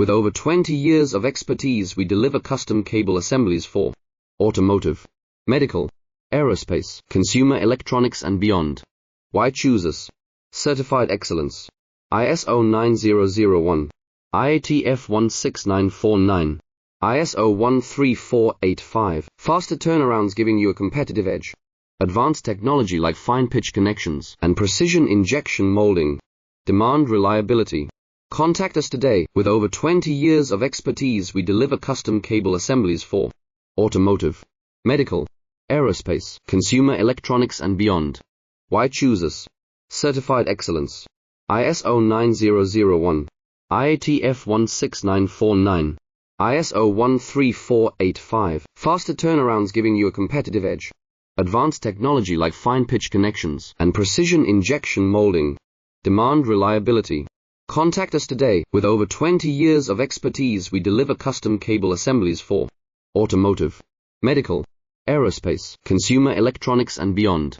With over 20 years of expertise, we deliver custom cable assemblies for automotive, medical, aerospace, consumer electronics and beyond. Why choose us? Certified excellence. ISO 9001, IATF 16949, ISO 13485. Faster turnarounds giving you a competitive edge. Advanced technology like fine pitch connections and precision injection molding. Demand reliability. Contact us today. With over 20 years of expertise, we deliver custom cable assemblies for automotive, medical, aerospace, consumer electronics and beyond. Why choose us? Certified excellence. ISO 9001, IATF 16949, ISO 13485. Faster turnarounds giving you a competitive edge. Advanced technology like fine pitch connections and precision injection molding. Demand reliability. Contact us today. With over 20 years of expertise, we deliver custom cable assemblies for automotive, medical, aerospace, consumer electronics and beyond.